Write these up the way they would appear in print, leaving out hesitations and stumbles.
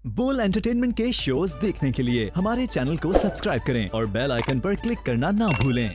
बोल एंटरटेनमेंट के शोज देखने के लिए हमारे चैनल को सब्सक्राइब करें और बेल आइकन पर क्लिक करना ना भूलें।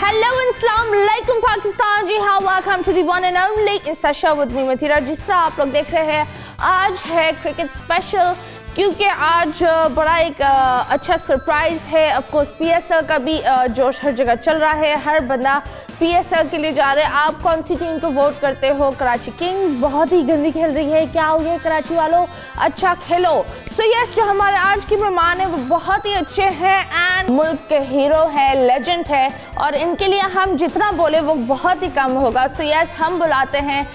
हेलो अस्सलाम वालेकुम पाकिस्तान। जी हाँ, welcome to the one and only Insta show with me Mathira. जिस तरह आप लोग देख रहे हैं, आज है क्रिकेट स्पेशल, क्योंकि आज बड़ा एक अच्छा सरप्राइज़ है। ऑफ कोर्स पीएसएल का भी जोश हर जगह चल रहा है, हर बंदा पीएसएल के लिए जा रहे हैं। आप कौन सी टीम को वोट करते हो? कराची किंग्स बहुत ही गंदी खेल रही है, क्या हो गया कराची वालों, अच्छा खेलो। सो यस, जो हमारे आज की मेहमान है वो बहुत ही अच्छे हैं एंड मुल्क के हीरो है, लेजेंड है, और इनके लिए हम जितना बोले वो बहुत ही कम होगा। सो यस, हम बुलाते हैं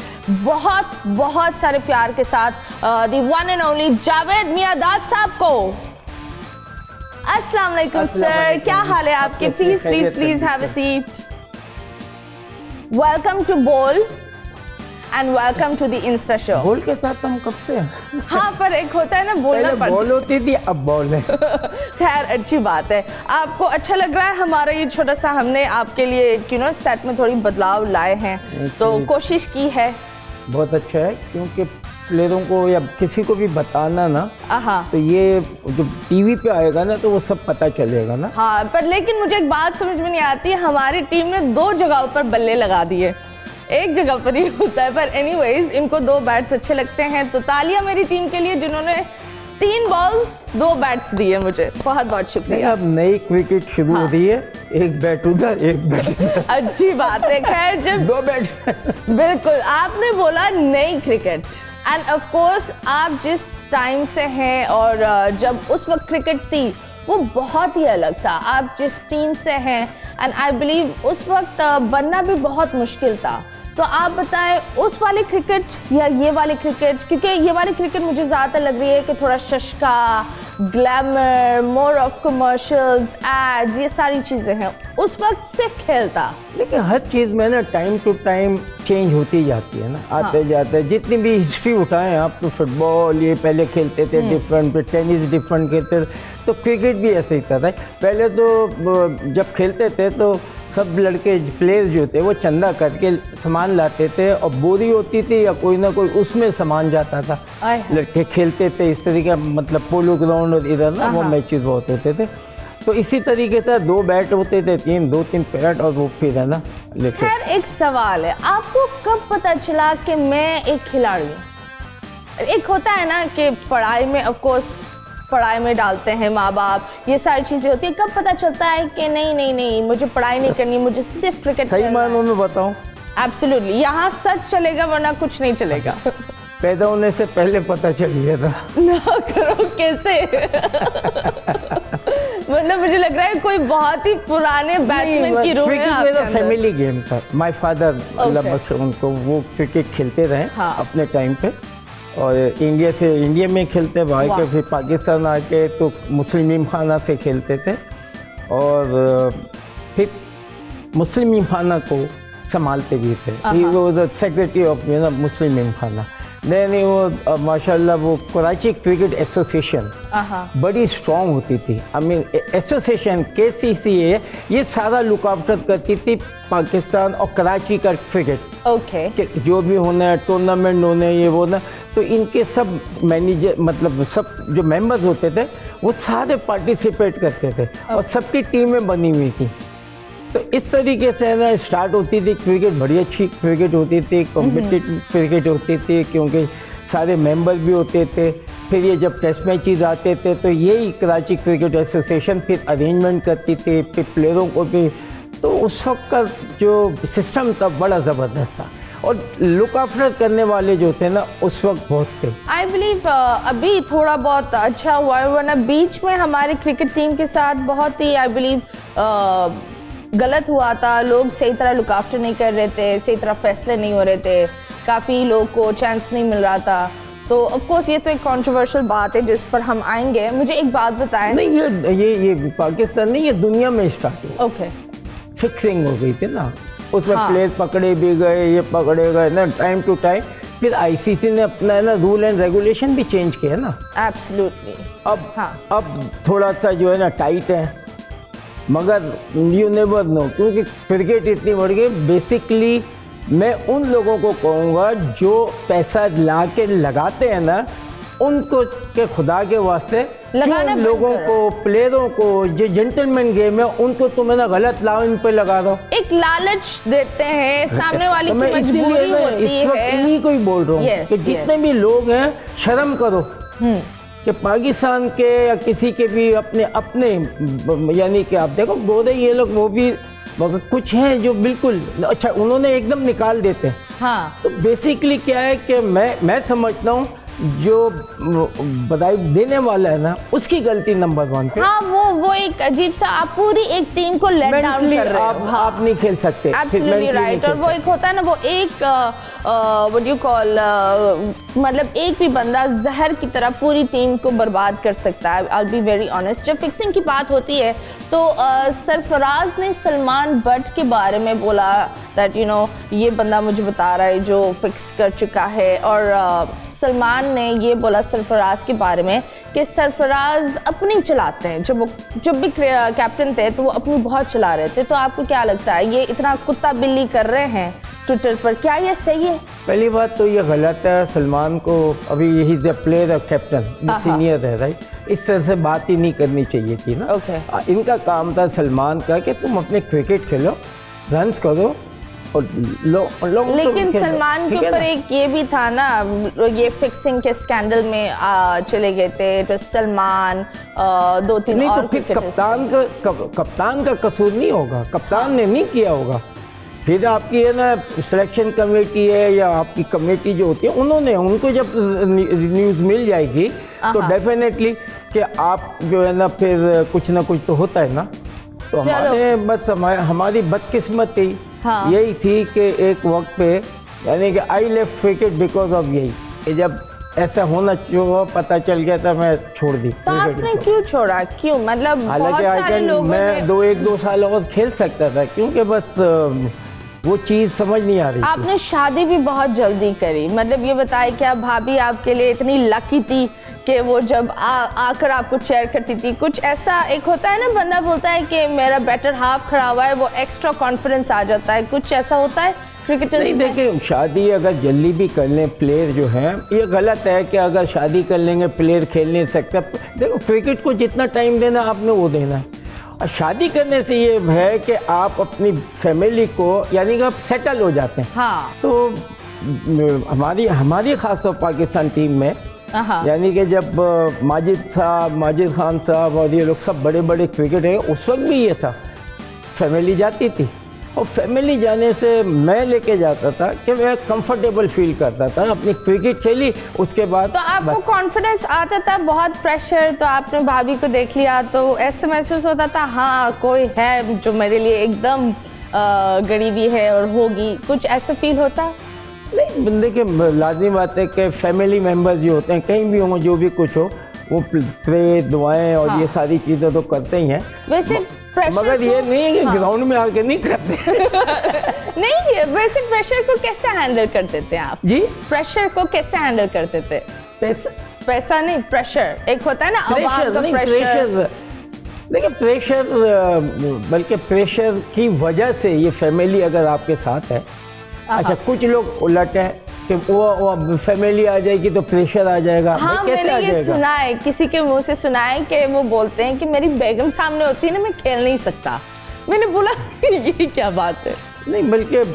बहुत बहुत सारे प्यार के साथ the one and only Javed Miandad साहब को। अस्सलाम वालेकुम सर, क्या हाल है आपके? Please please please have a seat. Welcome to Bol and welcome to the Insta show. Bol के साथ हम कब से? हाँ, पर एक होता है ना, बोलना पड़ता है। बोल होती थी, अब बोल है। खैर, अच्छी बात है। आपको अच्छा लग रहा है हमारा ये छोटा सा, हमने आपके लिए सेट में थोड़ी बदलाव लाए हैं, तो कोशिश की है। बहुत अच्छा है, क्योंकि प्लेयरों को या किसी को भी बताना ना, तो ये जो टीवी पे आएगा ना तो वो सब पता चलेगा ना। हाँ, पर लेकिन मुझे एक बात समझ में नहीं आती है, हमारी टीम ने 2 जगहों पर बल्ले लगा दिए, एक जगह पर ही होता है। पर एनीवेज, इनको 2 बैट्स अच्छे लगते हैं, तो तालियां मेरी टीम के लिए जिन्होंने 3 बॉल्स 2 बैट्स दिए मुझे। बहुत बहुत शुक्रिया। अब नई क्रिकेट शुरू हो रही है, एक बैट उधर एक बैट इधर। अच्छी बात है। खैर, जब 2 बैट बिल्कुल आपने बोला नई क्रिकेट, एंड ऑफ कोर्स आप जिस टाइम से हैं और जब उस वक्त क्रिकेट थी वो बहुत ही अलग था। आप जिस टीम से हैं, एंड आई बिलीव उस वक्त बनना भी बहुत मुश्किल था। तो आप बताएं, उस वाली क्रिकेट या ये वाली क्रिकेट? क्योंकि ये वाली क्रिकेट मुझे ज़्यादातर लग रही है कि थोड़ा शशका, glamour, more of commercials, ads, ये सारी चीज़ें हैं। उस वक्त सिर्फ खेल था। लेकिन हर चीज़ में ना टाइम टू टाइम चेंज होती जाती है ना, आते जाते। जितनी भी हिस्ट्री उठाएं आप, तो फुटबॉल ये पहले खेलते थे डिफरेंट, फिर टेनिस डिफरेंट खेलते थे, तो क्रिकेट भी ऐसे ही था। पहले तो जब खेलते थे तो सब लड़के प्लेयर्स जो थे वो चंदा करके सामान लाते थे, और बोरी होती थी या कोई ना कोई उसमें सामान जाता था। लड़के खेलते थे इस तरीके, मतलब पोलो ग्राउंड और इधर ना वो मैचेस बहुत होते थे। तो इसी तरीके से 2 बैट होते थे, 2-3 पैट, और वो फिर है ना। खैर, एक सवाल है, आपको कब पता चला कि मैं एक खिलाड़ी हूँ? एक होता है ना कि पढ़ाई में, ऑफ कोर्स पढ़ाई में डालते हैं माँ बाप, ये सारी चीज़ें होती है। कब पता चलता है कि नहीं नहीं नहीं, मुझे पढ़ाई नहीं करनी, मुझे सिर्फ क्रिकेट सही मायनों में बताऊँ? एब्सोल्युटली, यहाँ सच चलेगा वरना कुछ नहीं चलेगा। पैदा होने से पहले पता चल गया था। ना करो, कैसे? मतलब मुझे लग रहा है कोई बहुत ही पुराने बैट्समैन की रूह है आपके अंदर। फैमिली गेम था। माय फादर, अल्लाह बख्शे उनको, वो क्रिकेट खेलते रहे अपने टाइम पे, और इंडिया में खेलते भाई के, फिर पाकिस्तान आके तो मुस्लिम खाना से खेलते थे, और फिर मुस्लिम खाना को संभालते भी थे। He was the secretary of Muslim खाना। नहीं वो माशाल्लाह वो कराची क्रिकेट एसोसिएशन बड़ी स्ट्रॉन्ग होती थी। आई मीन एसोसिएशन KCCA ये सारा लुक आफ्टर करती थी पाकिस्तान और कराची का क्रिकेट। ओके। जो भी होना है, टूर्नामेंट होने, ये वो ना, तो इनके सब मैनेजर, मतलब सब जो मेंबर्स होते थे वो सारे पार्टिसिपेट करते थे, और सबकी टीमें बनी हुई थी। तो इस तरीके से ना स्टार्ट होती थी क्रिकेट। बड़ी अच्छी क्रिकेट होती थी, कॉम्पिटिटिव क्रिकेट होती थी, क्योंकि सारे मेंबर भी होते थे। फिर ये जब टेस्ट मैचेस आते थे तो यही कराची क्रिकेट एसोसिएशन फिर अरेंजमेंट करती थी, फिर प्लेयरों को भी। तो उस वक्त का जो सिस्टम था बड़ा ज़बरदस्त था, और लुक आफ्टर करने वाले जो थे ना उस वक्त बहुत थे। आई बिलीव अभी थोड़ा बहुत अच्छा हुआ है, वरना बीच में हमारी क्रिकेट टीम के साथ बहुत ही, आई बिलीव, गलत हुआ था। लोग सही तरह लुक आफ्टर नहीं कर रहे थे, सही तरह फैसले नहीं हो रहे थे, काफ़ी लोग को चांस नहीं मिल रहा था। तो ऑफ कोर्स ये तो एक कंट्रोवर्शियल बात है जिस पर हम आएंगे। मुझे एक बात बताएं। नहीं, ये पाकिस्तान नहीं, ये दुनिया में स्टार्ट हुआ। ओके। फिक्सिंग हो गई थी ना, उसमें प्लेयर पकड़े भी गए, ये पकड़े गए ना टाइम टू टाइम। फिर ICC ने अपना है ना रूल एंड रेगुलेशन भी चेंज किया ना। एब्सोल्युटली। अब थोड़ा सा जो है ना टाइट है, मगर यू नेवर नो, क्योंकि क्रिकेट इतनी बढ़ गई। बेसिकली मैं उन लोगों को कहूँगा जो पैसा ला के लगाते हैं ना, उनको के खुदा के वास्ते लगाना बंद लोगों करो। को, प्लेयरों को, जो जेंटलमैन गेम है उनको तुम ना गलत लाओ, इन पे लगा दो। एक लालच देते हैं, सामने वाले तो की मैं इसीलिए मजबूरी मैं होती इस वक्त है। इन्हीं को ही बोल रहा हूँ Yes, कि जितने yes. भी लोग हैं शर्म करो कि पाकिस्तान के या किसी के भी अपने यानी कि आप देखो गोरे ये लोग वो भी मगर कुछ हैं जो बिल्कुल अच्छा उन्होंने एकदम निकाल देते हैं। हाँ, तो बेसिकली क्या है कि मैं समझता हूँ जो बधाई देने वाला है ना उसकी गलती नंबर 1 पे। हाँ, वो एक अजीब सा, आप पूरी एक टीम को लेट डाउन मेंटली कर रहे हो। आप नहीं खेल सकते। Absolutely right. और वो एक होता है ना, वो एक व्हाट यू कॉल, मतलब एक भी बंदा जहर की तरह पूरी टीम को बर्बाद कर सकता है। आई बी वेरी ऑनेस्ट। जब फिक्सिंग की बात होती है तो सरफराज ने सलमान बट के बारे में बोला दैट यू नो ये बंदा मुझे बता रहा है जो फिक्स कर चुका है, और सलमान ने ये बोला सरफराज के बारे में कि सरफराज अपनी चलाते हैं, जब भी कैप्टन थे तो वो अपनी बहुत चला रहे थे। तो आपको क्या लगता है ये इतना कुत्ता बिल्ली कर रहे हैं ट्विटर पर, क्या ये सही है? पहली बात तो ये गलत है। सलमान को अभी ही इज अ प्लेयर और कैप्टन सीनियर है, राइट? इस तरह से बात ही नहीं करनी चाहिए थी ना। Okay. इनका काम था सलमान का कि तुम अपने क्रिकेट खेलो, रन्स करो और लेकिन सलमान के ऊपर एक ये भी था ना, ये फिक्सिंग के स्कैंडल में चले गए थे तो सलमान 2-3 नहीं और तो फिर कप्तान का कसूर नहीं होगा, कप्तान ने नहीं किया होगा। फिर आपकी है ना सिलेक्शन कमेटी है या आपकी कमेटी जो होती है उन्होंने, उनको जब न्यूज़ मिल जाएगी तो डेफिनेटली कि आप जो है ना फिर कुछ ना कुछ तो होता है ना। तो हमारी बदकिस्मत थी। हाँ। यही थी कि एक वक्त पे यानी कि I left cricket because of यही कि जब ऐसा होना जो पता चल गया था मैं छोड़ दी। तो आपने क्यों छोड़ा? क्यों? मतलब बहुत सारे लोगों मैं ने 1-2 साल और खेल सकता था क्योंकि बस वो चीज़ समझ नहीं आ रही थी। आपने शादी भी बहुत जल्दी करी, मतलब ये बताए क्या भाभी आपके लिए इतनी लकी थी कि वो जब आकर आपको चेयर करती थी? कुछ ऐसा एक होता है ना, बंदा बोलता है कि मेरा बेटर हाफ खड़ा हुआ है, वो एक्स्ट्रा कॉन्फिडेंस आ जाता है, कुछ ऐसा होता है क्रिकेटर्स नहीं? में? देखिए शादी अगर जल्दी भी कर लें प्लेयर जो हैं, ये गलत है कि अगर शादी कर लेंगे प्लेयर खेल नहीं सकता। देखो क्रिकेट को जितना टाइम देना आपने वो देना है। और शादी करने से ये है कि आप अपनी फैमिली को यानी कि आप सेटल हो जाते हैं। हाँ। तो हमारी खासतौर पाकिस्तान टीम में हाँ। यानी कि जब माजिद खान साहब और ये लोग सब बड़े बड़े क्रिकेट हैं, उस वक्त भी ये था फैमिली जाती थी। और फैमिली जाने से मैं लेके जाता था कि मैं कंफर्टेबल फील करता था, अपनी क्रिकेट खेली उसके बाद। तो आपको कॉन्फिडेंस आता था? बहुत प्रेशर, तो आपने भाभी को देख लिया तो ऐसे महसूस होता था हाँ कोई है जो मेरे लिए एकदम गरीबी है और होगी, कुछ ऐसा फील होता? नहीं, बंदे के लाजमी बात है कि फैमिली मेम्बर्स जो होते हैं कहीं भी हों जो भी कुछ हो वो प्रे दुआएं और ये सारी चीज़ें तो करते ही हैं। वैसे मगर ये नहीं है कि ग्राउंड में आके नहीं करते। नहीं, वैसे प्रेशर को कैसे हैंडल करते थे आप? जी, प्रेशर को कैसे हैंडल करते थे? पैसा नहीं, प्रेशर एक होता है ना, आवाम का प्रेशर। देखिए प्रेशर, बल्कि प्रेशर की वजह से ये फैमिली अगर आपके साथ है। अच्छा कुछ लोग उलट है कि वो फैमिली आ जाएगी तो प्रेशर आ जाएगा। हाँ, कैसे मैंने आ ये जाएगा? सुना है, किसी के मुंह से सुना है कि वो बोलते हैं कि मेरी बेगम सामने होती है ना मैं खेल नहीं सकता। मैंने बोला ये क्या बात है? नहीं,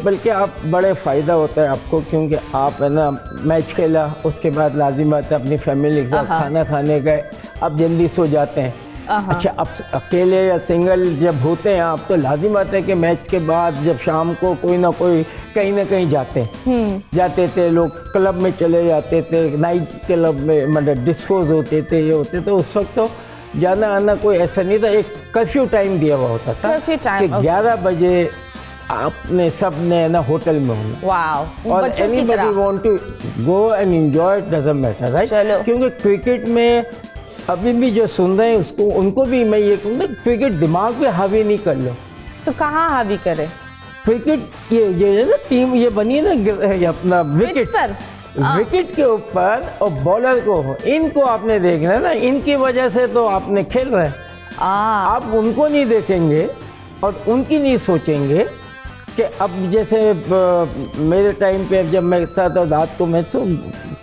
बल्कि आप बड़े फ़ायदा होता है आपको क्योंकि आप है ना मैच खेला उसके बाद लाजिम बात है अपनी फैमिली के साथ खाना खाने गए, अब जल्दी सो जाते हैं। अच्छा अब अकेले या सिंगल जब होते हैं आप तो लाजिम बात है कि मैच के बाद जब शाम को कोई ना कहीं जाते थे लोग, क्लब में चले जाते थे, नाइट क्लब में मतलब डिस्कोज होते थे, ये होते थे। उस वक्त तो जाना आना कोई ऐसा नहीं था, एक कर्फ्यू टाइम दिया हुआ होता था कि 11 बजे आपने सब ने ना होटल में होना। वाओ, और anybody want to go and enjoy, doesn't matter, right? क्योंकि क्रिकेट में अभी भी जो सुन रहे हैं उसको उनको भी मैं ये कहूँगा क्रिकेट दिमाग पे हावी नहीं कर लो। तो कहाँ हावी करे? क्रिकेट ये है ना टीम ये बनी है ना अपना विकेट के ऊपर और बॉलर को, इनको आपने देखना है ना, इनकी वजह से तो आपने खेल रहे हैं। आप उनको नहीं देखेंगे और उनकी नहीं सोचेंगे कि अब जैसे मेरे टाइम पे जब मैं था तो रात को मैं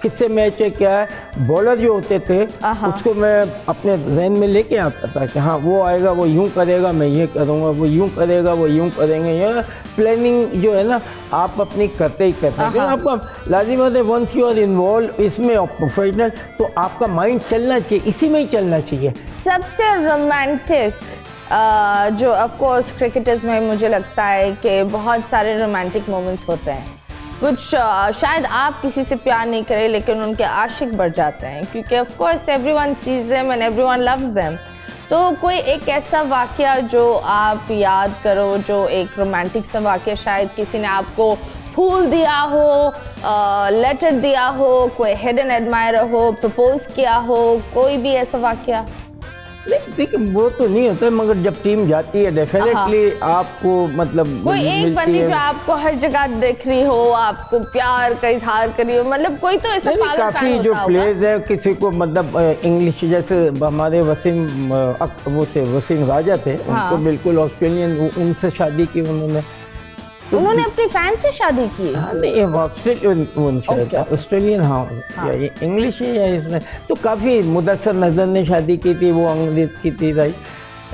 किससे मैच है क्या है, बॉलर जो होते थे उसको मैं अपने जहन में लेके आता था कि हाँ वो आएगा, वो यूं करेगा, मैं ये करूँगा, वो यूं करेगा, वो यूं करेंगे। ये प्लानिंग जो है ना आप अपनी करते ही करते हैं, आपका लाजिम है वंस यू आर इन्वॉल्व इसमें प्रोफेशनल, तो आपका माइंड चलना चाहिए, इसी में ही चलना चाहिए। सबसे रोमांटिक जो ऑफ कोर्स क्रिकेटर्स में मुझे लगता है कि बहुत सारे रोमांटिक मोमेंट्स होते हैं। कुछ शायद आप किसी से प्यार नहीं करें लेकिन उनके आशिक बढ़ जाते हैं, क्योंकि of course everyone seize them and everyone loves them. तो कोई एक ऐसा वाकया जो आप याद करो, जो एक रोमांटिक सा वाकया, शायद किसी ने आपको फूल दिया हो, लेटर दिया हो, कोई हिडन एडमायरर हो, प्रपोज किया हो, कोई भी ऐसा वाकया? नहीं देखिए वो तो नहीं होता, मगर जब टीम जाती है डेफिनेटली आपको मतलब कोई एक बंदी जो आपको हर जगह देख रही हो, आपको प्यार का इजहार कर रही हो, मतलब कोई तो ऐसा पागल काफी फैन जो होता प्लेयर्स है, किसी को मतलब इंग्लिश, जैसे हमारे वो थे वसीम राजा थे, उनको बिल्कुल ऑस्ट्रेलियन, उनसे शादी की उन्होंने अपनी फैन से शादी की? हाँ नहीं ऑस्ट्रेलियन, हाँ या इंग्लिश है या इसमें तो काफ़ी मुदस्सर नज़र ने शादी की थी, वो अंग्रेज़ की थी, राइट,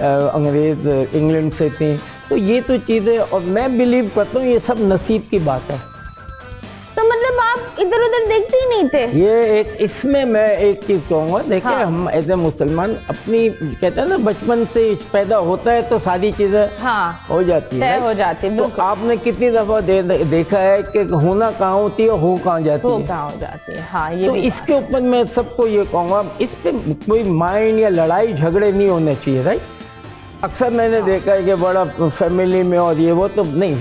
अंग्रेज़ इंग्लैंड से थी। तो ये तो चीज़ें, और मैं बिलीव करता हूँ ये सब नसीब की बात है। तो मतलब आप इधर उधर देखते ही नहीं थे? ये एक इसमें मैं एक चीज़ कहूँगा, देखिए हम एज ए मुसलमान अपनी कहते हैं ना बचपन से पैदा होता है तो सारी चीज़ें हो जाती है, हो जाती है। तो आपने कितनी दफ़ा देखा है कि होना कहाँ होती है, हो कहाँ जाती है, कहाँ हो जाती है। हाँ, ये तो इसके ऊपर मैं सबको ये कहूँगा, इस पे कोई माइंड या लड़ाई झगड़े नहीं होने चाहिए, राइट। अक्सर मैंने देखा है कि बड़ा फैमिली में और ये वो, तो नहीं,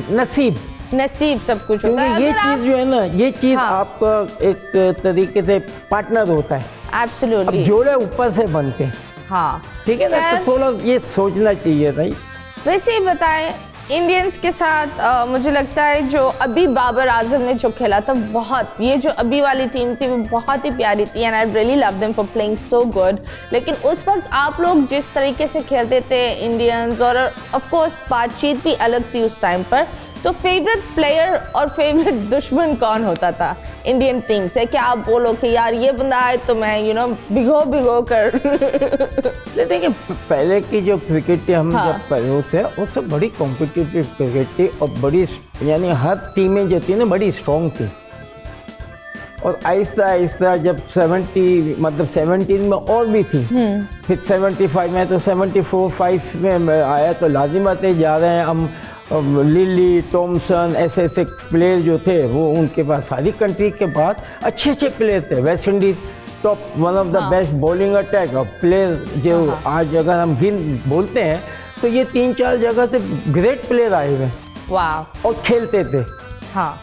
नसीब सब कुछ होता है। ये चीज जो है ना, ये चीज आपका एक तरीके से पार्टनर होता है। एब्सोल्युटली। अब जोड़े ऊपर से बनते हैं, हाँ ठीक है ना, तो थोड़ा ये सोचना चाहिए भाई। वैसे ही बताएं, इंडियंस के साथ मुझे लगता है जो अभी बाबर आजम ने जो खेला था, बहुत, ये जो अभी वाली टीम थी वो बहुत ही प्यारी थी and I really love them for playing so good. लेकिन उस वक्त आप लोग जिस तरीके से खेलते थे इंडियंस, और ऑफ कोर्स बातचीत भी अलग थी उस टाइम पर, तो फेवरेट प्लेयर और फेवरेट दुश्मन कौन होता था इंडियन टीम से? क्या आप बोलो कि यार ये बंदा आए तो मैं भिगो कर देखिए पहले की जो क्रिकेट थी, हम जब पहले से उससे बड़ी कॉम्पिटिटिव क्रिकेट थी, और बड़ी यानी हर टीमें जो थी ना बड़ी स्ट्रॉन्ग थी। और आहिस्ता आहिस्ता जब 17 में और भी थी, फिर 75 में, तो 74-5 में आया, तो लाजिमाते जा रहे हैं हम। लिली, टॉमसन, ऐसे प्लेयर जो थे वो उनके पास, सारी कंट्री के पास अच्छे प्लेयर थे। West Indies top one of the best bowling attack player जो आज अगर हम बोलते हैं तो ये 3-4 जगह से ग्रेट प्लेयर आए हुए और खेलते थे। हाँ,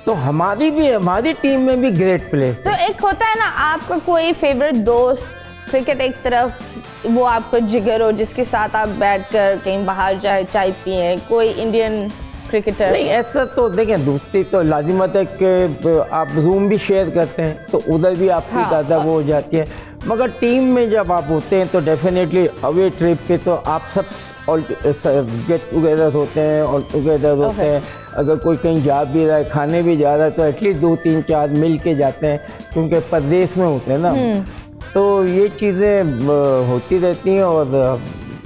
तो हमारी टीम में भी ग्रेट प्लेयर थे। तो एक होता है ना आपका कोई फेवरेट दोस्त, क्रिकेट एक तरफ, वो आपका जिगर हो जिसके साथ आप बैठकर कहीं बाहर जाए, चाय पिए, कोई इंडियन क्रिकेटर? नहीं, ऐसा तो देखें, दोस्ती तो लाजिमत है कि आप रूम भी शेयर करते हैं तो उधर भी आपकी ज़्यादा वो हो जाती है। मगर टीम में जब आप होते हैं तो डेफिनेटली अवे ट्रिप पे तो आप सब गेट टुगेदर होते हैं, ऑल टुगेदर होते हैं। अगर कोई कहीं जा भी रहा है, खाने भी जा रहा है, तो एटलीस्ट 2-3-4 मिल के जाते हैं, क्योंकि परदेश में होते हैं ना। तो ये चीज़ें होती रहती हैं। और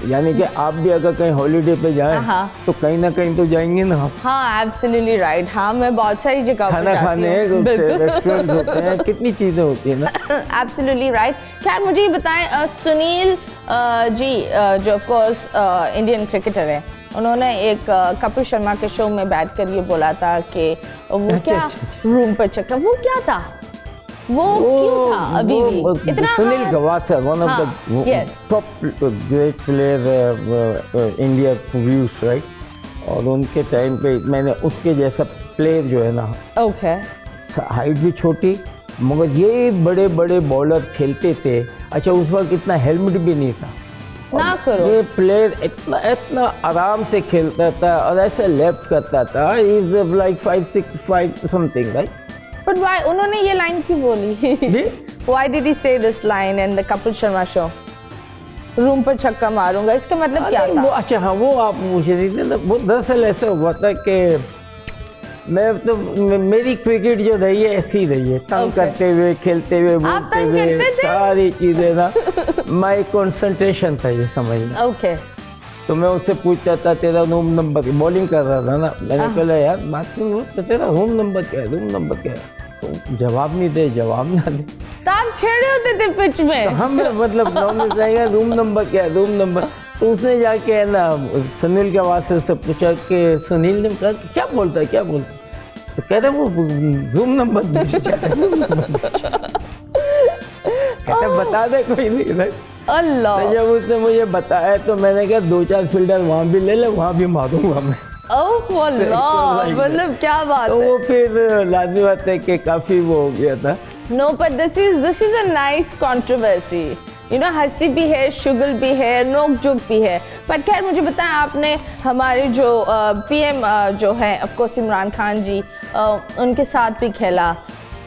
यानी कि आप भी अगर कहीं हॉलीडे पे जाएं तो कहीं ना कहीं तो जाएंगे ना। हाँ, एब्सोल्युटली राइट। हाँ, मैं बहुत सारी जगह खाना खाने, रेस्टोरेंट होते हैं, कितनी चीज़ें होती हैं ना। Absolutely right. खैर मुझे ये बताएं, सुनील जी जो ऑफ कोर्स इंडियन क्रिकेटर है, उन्होंने एक कपिल शर्मा के शो में बैठकर ये बोला था कि वो क्या रूम पर चक्कर, वो क्या था, वो क्यों था अभी भी इतना? Sunil Gavaskar, one of the top great player India views, right. और उनके टाइम पे मैंने उसके जैसा प्लेयर जो है ना, हाइट भी छोटी मगर ये बड़े बड़े बॉलर खेलते थे। अच्छा, उस वक्त इतना हेलमेट भी नहीं था ना करो। ये प्लेयर इतना आराम से खेलता था और ऐसे लेफ्ट करता था, is like 5'6" something, right. But why? उन्होंने ये लाइन क्यों बोली? Why did he say this line in the Kapil Sharma show? Room पर छक्का मारूंगा, इसका मतलब क्या था? वो अच्छा, हाँ, वो आप मुझे नहीं, वो दरअसल ऐसा हुआ था कि मैं तो मेरी क्रिकेट जो रही है ऐसी रही है, तंग करते हुए, खेलते हुए, बोलते तंग हुए, करते थे? सारी चीजें ना माई कंसंट्रेशन था ये समझना। ओके तो मैं उससे पूछता था तेरा रूम नंबर, बॉलिंग कर रहा था ना, मैंने बोला यार बात सुन, तो तेरा रूम नंबर क्या है, रूम नंबर क्या है, तो जवाब नहीं दे, जवाब ना दे, तो आप छेड़े होते थे पिच में? हम मतलब नॉर्मल रहेगा, रूम नंबर क्या है, रूम नंबर। तो उसने जाके है ना सुनील के आवाज़ से पूछा कि सुनील ने कहा कि क्या बोलता है, क्या बोलता है, तो कह रहे वो रूम नंबर कहते बता दे कोई नहीं रहे। अल्लाह। तो जब उसने मुझे बताया तो मैंने कहा 2-4 फील्डर वहाँ भी ले ले, वहाँ भी मारूंगा मैं। ओह अल्लाह, मतलब क्या बात तो है। वो फिर लाजमी बात है कि काफ़ी वो हो गया था। No but this is a nice controversy, you know, हंसी भी है, शुगल भी है, नोक जोक भी है। पर खैर मुझे बताएं, आपने हमारे जो पीएम जो है ऑफ कोर्स इमरान खान जी, उनके साथ भी खेला।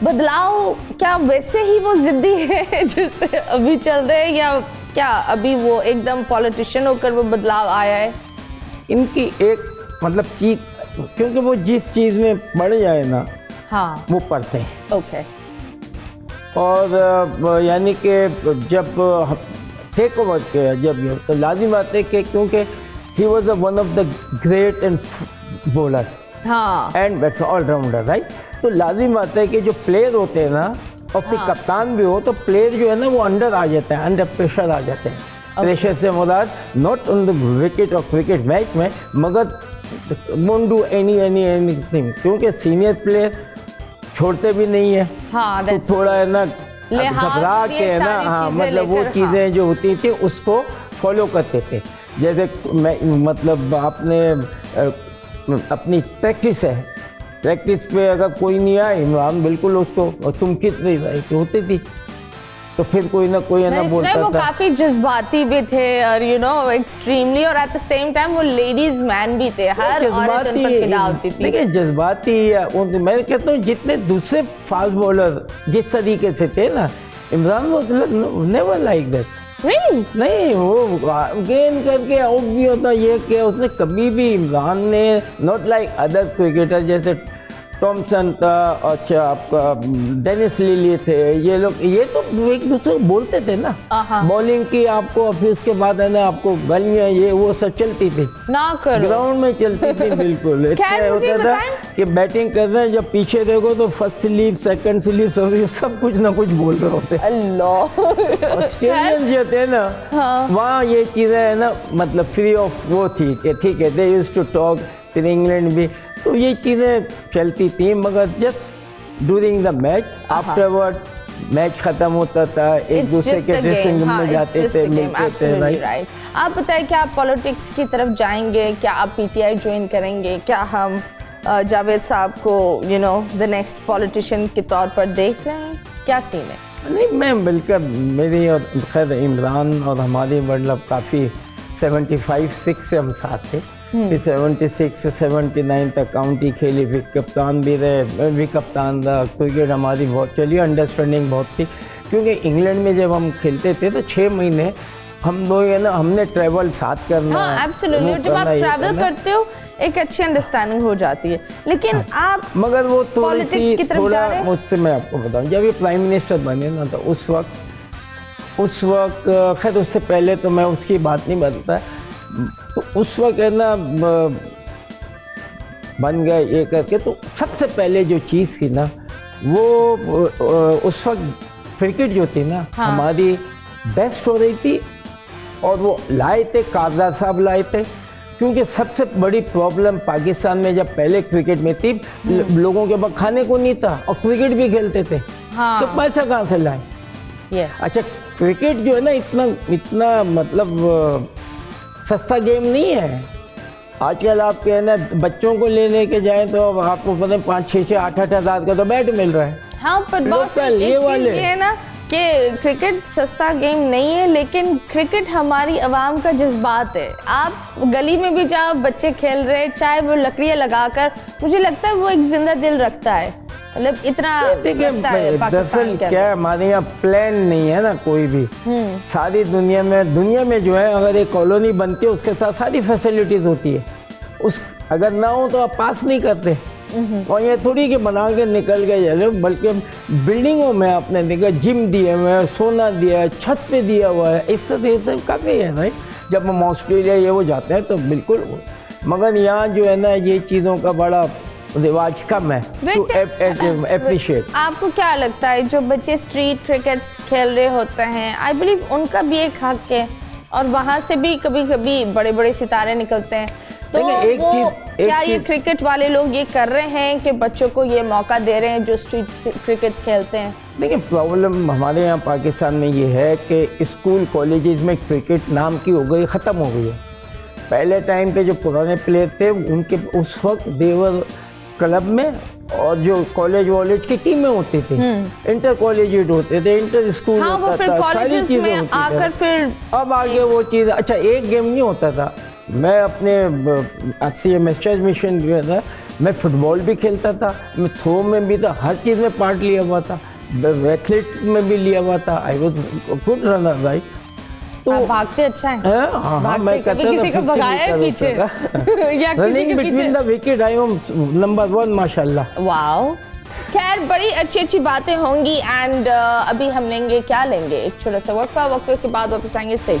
बदलाव क्या वैसे ही वो जिद्दी है जैसे अभी चल रहे हैं, या क्या अभी वो एकदम पॉलिटिशियन होकर वो बदलाव आया है? इनकी एक मतलब चीज़, क्योंकि वो जिस चीज़ में पड़ जाए ना, हाँ, वो पढ़ते हैं। ओके। और यानी कि जब टेक ओवर किया जब ये, तो लाजिम बात है कि क्योंकि he was one of the great and bowler हाँ, एंड बैट्समैन ऑलराउंडर, राइट। तो लाजिम बात है कि जो प्लेयर होते हैं ना, और फिर कप्तान भी हो, तो प्लेयर जो है ना वो अंडर आ जाते हैं, अंडर प्रेशर आ जाते हैं। प्रेशर से मुराद नॉट ऑन द विकेट और क्रिकेट मैच में, मगर वोंट डू एनीथिंग, क्योंकि सीनियर प्लेयर छोड़ते भी नहीं है। हाँ, तो थोड़ा है ना लिहाज घबरा ये के है ना, सारी हाँ चीज़ें मतलब वो लेकर, चीज़ें जो होती थी उसको फॉलो करते थे। जैसे मैं मतलब आपने अपनी प्रैक्टिस है, प्रैक्टिस पे अगर कोई नहीं आए इमरान बिल्कुल उसको, और तुम कितनी राइट होती थी, तो फिर कोई ना कोई है ना बोलता वो था। काफी जज्बाती भी थे और यू नो एक्सट्रीमली, और एट द सेम टाइम वो लेडीज मैन भी थे, हर औरत उन पर फिदा होती थी। देखिए जज्बाती, मैं कहता हूँ जितने दूसरे फास्ट बॉलर जिस तरीके से थे ना, Imran was never like that. Really? नहीं, वो गेंद करके आउट भी होता, ये क्या उसने कभी भी, इमरान ने नॉट लाइक अदर क्रिकेटर जैसे टॉमसन था, अच्छा आपका डेनिस लिली थे, ये लोग, ये तो एक दूसरे को बोलते थे ना, बॉलिंग की आपको, और फिर उसके बाद है ना आपको गलियां ये वो सब चलती थी, ना करो, ग्राउंड में चलती थी बिल्कुल। इतना होता था कि बैटिंग कर रहे हैं, जब पीछे देखो तो फर्स्ट स्लीव, सेकंड स्लीव, सब कुछ ना कुछ बोल रहे होते। अल्लाह। ऑस्ट्रेलियन जो थे ना, वहाँ ये चीज़ें है ना मतलब फ्री ऑफ वो थी कि ठीक है, दे यूज्ड टू टॉक। फिर इंग्लैंड भी, तो ये चीज़ें चलती थी, मगर just during the match, afterward match खत्म होता था, एक दूसरे के ड्रेसिंग रूम में जाते थे, मिलते थे, राइट। आप बताएं, क्या आप पॉलिटिक्स की तरफ जाएंगे, क्या आप पीटीआई ज्वाइन करेंगे, क्या हम जावेद साहब को you know the next politician के तौर पर देख रहे हैं, क्या सीन है? नहीं, मैं बिल्कुल, मेरी और खैर इमरान और हमारी मतलब काफ़ी 75-6 से हम साथ थे, फिर 76 से 79 तक काउंटी खेली, फिर कप्तान भी रहे, मैं भी कप्तान था। क्रिकेट हमारी बहुत चली, अंडरस्टैंडिंग बहुत थी, क्योंकि इंग्लैंड में जब हम खेलते थे तो 6 महीने हम लोग है ना, हमने ट्रैवल साथ करना। हाँ, एब्सोल्युटली, जब आप ट्रैवल करते हो एक अच्छी अंडरस्टैंडिंग हो जाती है, लेकिन आप मगर वो थोड़ी सी थोड़ा जा मुझसे, मैं आपको बताऊं, जब ये प्राइम मिनिस्टर बने ना, तो उस वक्त खैर उससे पहले तो मैं उसकी बात नहीं बनता, तो उस वक्त है ना बन गए ये करके, तो सबसे पहले जो चीज़ थी ना, वो उस वक्त क्रिकेट जो थी ना, हमारी बेस्ट हो रही थी, और वो लाए थे, कारदार साहब लाए थे, क्योंकि सबसे बड़ी प्रॉब्लम पाकिस्तान में जब पहले क्रिकेट में थी, लोगों के पास खाने को नहीं था और क्रिकेट भी खेलते थे, तो पैसा कहाँ से लाए? अच्छा, क्रिकेट जो है ना इतना मतलब सस्ता गेम नहीं है। आजकल आप है ना बच्चों को लेने के जाएं तो आपको पता है 5-6 से 8-8 हज़ार का तो बैट मिल रहा है। हाँ, पर बॉस एक चीज़ ये है ना कि क्रिकेट सस्ता गेम नहीं है, लेकिन क्रिकेट हमारी आवाम का जज्बात है। आप गली में भी जाओ, बच्चे खेल रहे, चाहे वो लकड़ियाँ लगाकर, मुझे लगता है वो एक जिंदा दिल रखता है, मतलब इतना दरअसल क्या है, हमारे यहाँ प्लान नहीं है ना कोई भी। सारी दुनिया में जो है, अगर एक कॉलोनी बनती है उसके साथ सारी फैसिलिटीज होती है, उस अगर ना हो तो आप पास नहीं करते। और ये थोड़ी कि बना के निकल गए चले, बल्कि बिल्डिंगों में आपने देखा जिम दिए हुए हैं, सोना दिया है, छत पे दिया हुआ है, इस तरह से काफ़ी है भाई। जब हम ऑस्ट्रेलिया ये वो जाते हैं तो बिल्कुल, मगर यहाँ जो है ना ये चीज़ों का बड़ा रिवाज कम है टू एप्रिशिएट। आपको क्या लगता है जो बच्चे स्ट्रीट क्रिकेट्स खेल रहे होते हैं, आई बिलीव उनका भी एक हक है, और वहाँ से भी कभी कभी बड़े बड़े सितारे निकलते हैं, तो क्या ये क्रिकेट वाले लोग ये कर रहे हैं कि बच्चों को ये मौका दे रहे हैं जो स्ट्रीट क्रिकेट्स खेलते हैं? देखिए प्रॉब्लम हमारे यहाँ पाकिस्तान में ये है कि स्कूल कॉलेजेस में क्रिकेट नाम की हो गई, ख़त्म हो गई है। पहले टाइम पे जो पुराने प्लेयर थे उनके उस वक्त देवर क्लब में, और जो कॉलेज वॉलेज की टीमें होती थी, इंटर कॉलेज होते थे, इंटर स्कूल होता था, सारी चीज़ें होती थी। फिर अब आगे वो चीज़, अच्छा एक गेम नहीं होता था। मैं अपने मास्टर्स मिशन गया था, मैं फुटबॉल भी खेलता था, मैं थ्रो में भी था, हर चीज़ में पार्ट लिया हुआ था, एथलीट में भी लिया हुआ था। I was good runner right. तो भागते अच्छा है। हाँ, मैं किसी को भगाया है पीछे या running between the wicket I am number 1 माशाल्लाह। वाओ, खैर बड़ी अच्छी अच्छी बातें होंगी। एंड अभी हम लेंगे, क्या लेंगे, एक छोटा सा वक्फा, वक्फे के बाद वापस आएंगे स्टेज।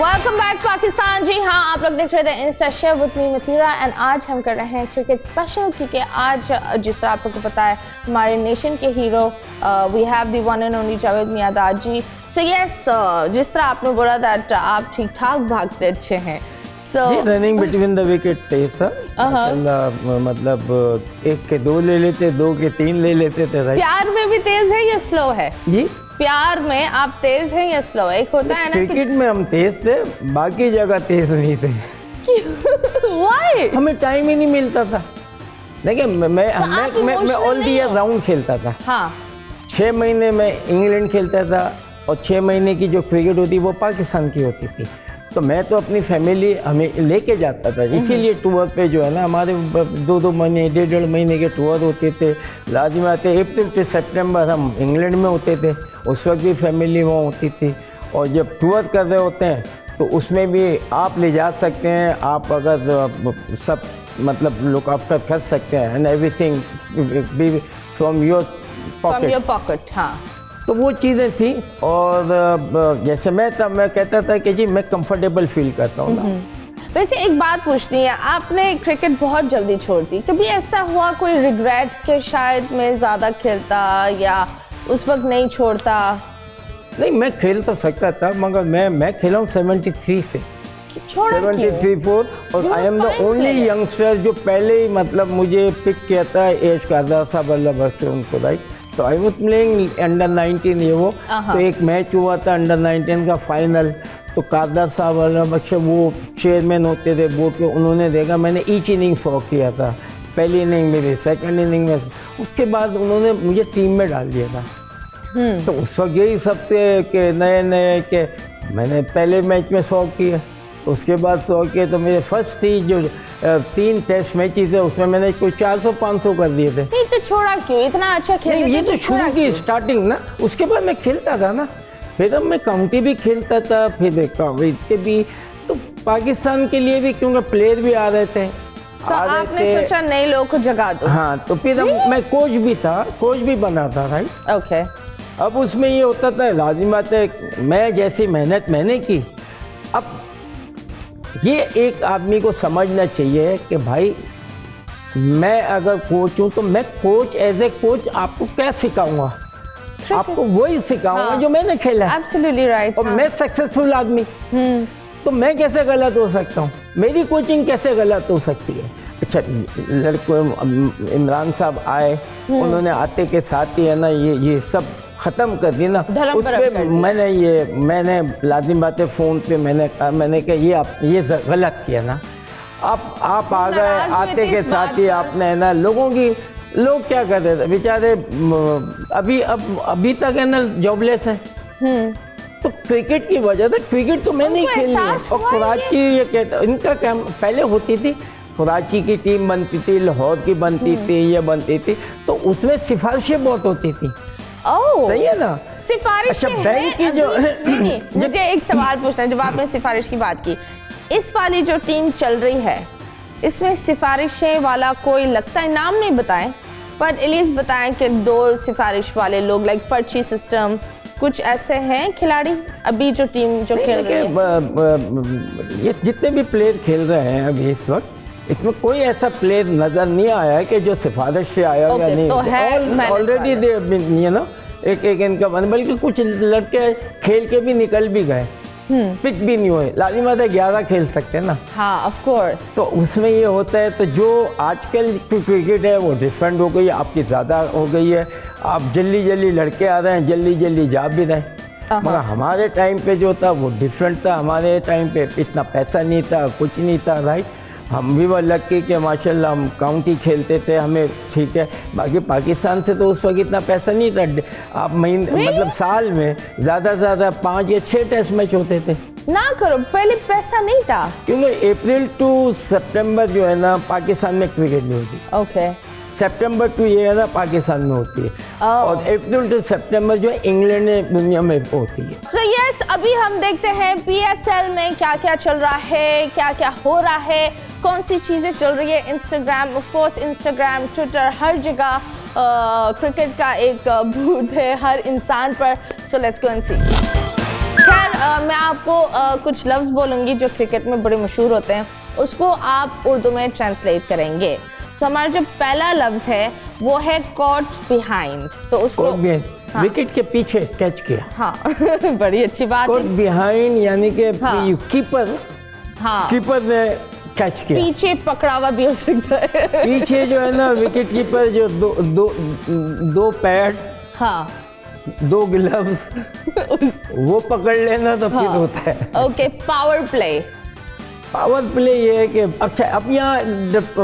Welcome back Pakistan. जी हाँ, आप लोग देख रहे थे Insta share with me Mathira, and आज हम कर रहे हैं क्रिकेट स्पेशल, क्योंकि आज जिस तरह आप लोग को पता है हमारे नेशन के hero we have the one and only Javed Miandad ji. So yes, जिस तरह आपने बोला दैट आप ठीक ठाक भागते अच्छे हैं। So, running between the wicket तेज था, मतलब 1 के 2 ले लेते, 2 के 3 ले लेते थे। प्यार में भी तेज है या स्लो है? जी, प्यार में आप तेज हैं या स्लो? एक होता है ना क्रिकेट में हम तेज थे, बाकी जगह तेज नहीं थे। Why? हमें टाइम ही नहीं मिलता था। देखिए मैं ऑल ईयर राउंड खेलता था। हाँ, 6 महीने में इंग्लैंड खेलता था, और 6 महीने की जो क्रिकेट होती वो पाकिस्तान की होती थी। तो मैं तो अपनी फैमिली हमें लेके जाता था, इसीलिए टूर पे जो है ना हमारे 2-2 महीने, 1.5 महीने के टूर होते थे। लाजिम आते अप्रैल से सितंबर हम इंग्लैंड में होते थे, उस वक्त भी फैमिली वहाँ होती थी। और जब टूर कर रहे होते हैं तो उसमें भी आप ले जा सकते हैं, आप अगर सब मतलब लुक आफ्टर कर सकते हैं, and everything be from your pocket. हाँ, तो वो चीज़ें थी। और जैसे मैं कहता था कि जी मैं कंफर्टेबल फील करता हूँ ना। वैसे एक बात पूछनी है, आपने क्रिकेट बहुत जल्दी छोड़ दी, कभी ऐसा हुआ कोई रिग्रेट कि शायद मैं ज़्यादा खेलता या उस वक्त नहीं छोड़ता? नहीं, मैं खेल तो सकता था, मगर मैं खेला हूँ 73 से, 73-4, और I am the only youngster जो पहले ही मतलब मुझे पिक किया था एज कादर साहब अल्लाह बख्शे उनको, राइट। तो आई वॉज प्लेइंग अंडर 19 ये वो, तो एक मैच हुआ था अंडर 19 का फाइनल, तो कादर साहब अल्लाह बख्शे वो चेयरमैन होते थे बोर्ड के, उन्होंने देखा मैंने ईच इनिंग 100 किया था, पहली इनिंग में भी, सेकंड इनिंग में, उसके बाद उन्होंने मुझे टीम में डाल दिया था। तो उस वक्त यही सब थे कि नए के मैंने पहले मैच में 100 किए, उसके बाद 100 किए, तो मेरे फर्स्ट थी जो 3 टेस्ट मैचेस है उसमें मैंने कोई 400-500 कर दिए थे। नहीं तो छोड़ा क्यों? इतना अच्छा खेल, ये तो शुरू की स्टार्टिंग ना, उसके बाद मैं खेलता था ना, फिर अब मैं काउंटी भी खेलता था, फिर इसके भी, तो पाकिस्तान के लिए भी, क्योंकि प्लेयर भी आ रहे थे, तो आपने सोचा नए लोगों को जगा दो। हाँ, तो फिर मैं कोच भी था, कोच भी बना था, राइट। ओके। अब उसमें ये होता था, लाजिम बात है, मैं जैसी मेहनत मैंने की, अब ये एक आदमी को समझना चाहिए कि भाई मैं अगर कोच हूँ तो मैं कोच एज ए कोच आपको क्या सिखाऊंगा, आपको वही सिखाऊंगा जो मैंने खेला है। Absolutely right. और मैं सक्सेसफुल आदमी, तो मैं कैसे गलत हो सकता हूँ, मेरी कोचिंग कैसे गलत हो सकती है। अच्छा, लड़कों इमरान साहब आए, उन्होंने आते के साथ ही है ना ये सब ख़त्म कर दी ना, उस पर मैंने लाजिम बात है फ़ोन पे मैंने कहा ये आप ये गलत किया ना, आप आ गए, आते के साथ ही आपने है ना लोग क्या कहते थे बेचारे, अभी तक है ना जॉबलेस है। तो क्रिकेट की वजह से, क्रिकेट तो मैं नहीं खेली है, और कराची ये कहता, इनका क्या पहले होती थी कराची की टीम बनती थी, लाहौर की बनती थी, ये बनती थी, तो उसमें सिफारिशें बहुत होती थी। ओह, सही है ना? सिफारिश अच्छा, बैंक की जो नहीं, मुझे एक सवाल पूछना है। जब आपने सिफारिश की बात की, इस वाली जो टीम चल रही है इसमें सिफारिशें वाला कोई लगता है, नाम नहीं बताएं पर एटलीस्ट बताएं कि 2 सिफारिश वाले लोग, लाइक पर्ची सिस्टम, कुछ ऐसे हैं खिलाड़ी अभी जो टीम जो खेल रही है? ये जितने भी प्लेयर खेल रहे हैं अभी इस वक्त, इसमें कोई ऐसा प्लेयर नजर नहीं आया है कि जो सिफारिश से आया या Okay, नहीं। तो है ऑलरेडी ये ना एक इनका बल्कि कुछ लड़के खेल के भी निकल भी गए, पिक भी नहीं हुए। लाजिमा था 11 खेल सकते हैं ना। हाँ, ऑफ कोर्स। तो उसमें ये होता है, तो जो आजकल की क्रिकेट है वो डिफरेंट हो गई है, आपकी ज़्यादा हो गई है, आप जल्दी जल्दी लड़के आ रहे हैं, जल्दी जल्दी जा भी रहे हैं। मगर हमारे टाइम पे जो था वो डिफरेंट था। हमारे टाइम पे इतना पैसा नहीं था, कुछ नहीं था, राइट। हम भी वो लकी कि माशाल्लाह हम काउंटी खेलते थे, हमें ठीक है। बाकी पाकिस्तान से तो उस वक्त इतना पैसा नहीं था। आप मतलब साल में ज़्यादा से ज़्यादा 5 या 6 टेस्ट मैच होते थे। ना करो, पहले पैसा नहीं था क्योंकि अप्रैल टू सितंबर जो है ना पाकिस्तान में क्रिकेट नहीं होती। ओके। सितंबर टू ये है ना पाकिस्तान में होती है, और अप्रैल टू सितंबर जो है इंग्लैंड में दुनिया में होती है। सो यस, अभी हम देखते हैं PSL में क्या क्या चल रहा है, क्या क्या हो रहा है, कौन सी चीज़ें चल रही है। Instagram, of course Instagram, Twitter, हर जगह क्रिकेट का एक भूत है हर इंसान पर। So let's go and see. खैर, मैं आपको कुछ लफ्ज़ बोलूँगी जो क्रिकेट में बड़े मशहूर होते हैं, उसको आप उर्दू में ट्रांसलेट करेंगे। सो हमारा जो पहला लफ्ज़ है वो है कॉट बिहाइंड। तो उसको विकेट के पीछे कैच किया। हाँ बड़ी अच्छी बात कॉट है। बिहाइंड यानी कि हाँ। कीपर ने कैच किया। पीछे पकड़ा हुआ भी हो सकता है। पीछे जो है ना विकेट कीपर जो दो पैड, हाँ 2 ग्लव्स वो पकड़ लेना तो फिर होता है। Okay, power play. Power play ये है कि अच्छा अब यहाँ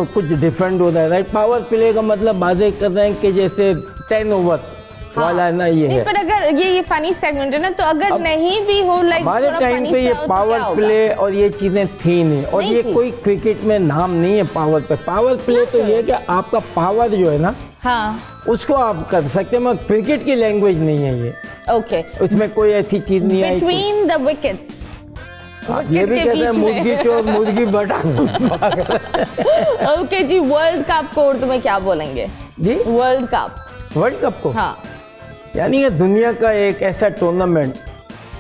कुछ डिफरेंट होता है, राइट। पावर प्ले का मतलब बातें कर रहे हैं कि जैसे 10 ओवर्स वाला है ना, ये नहीं, है। पर अगर ये फनी सेगमेंट है ना, तो अगर नहीं भी हो, लाइक हमारे टाइम पे ये पावर प्ले और ये चीजें थी नहीं, और ये कोई क्रिकेट में नाम नहीं है पावर प्ले। पावर प्ले तो ये है कि आपका पावर जो है ना, हाँ, उसको आप कर सकते हैं, मगर क्रिकेट की लैंग्वेज नहीं है ये। ओके। उसमें कोई ऐसी चीज नहीं आई। बिटवीन द विकेट्स, ये भी कहते हैं मुर्गी चोर मुर्गी बटा। ओके जी। वर्ल्ड कप को उर्दू में क्या बोलेंगे जी? World cup. वर्ल्ड कप को हाँ, यानी कि दुनिया का एक ऐसा टूर्नामेंट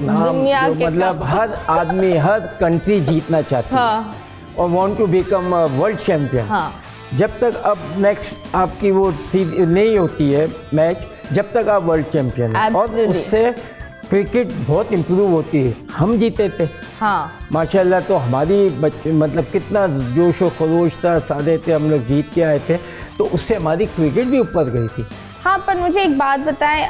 दुनिया के मतलब हर आदमी, हर कंट्री जीतना चाहती है, हाँ, और want to become world champion. हाँ, जब तक अब नेक्स्ट आपकी वो नहीं होती है मैच, जब तक आप वर्ल्ड चैंपियन हैं, और Absolutely. उससे क्रिकेट बहुत इम्प्रूव होती है। हम जीते थे हाँ, माशाल्लाह, तो हमारी मतलब कितना जोश व खरोश था, सादे थे, हम लोग जीत के आए थे, तो उससे हमारी क्रिकेट भी ऊपर गई थी। हाँ। पर मुझे एक बात बताएं,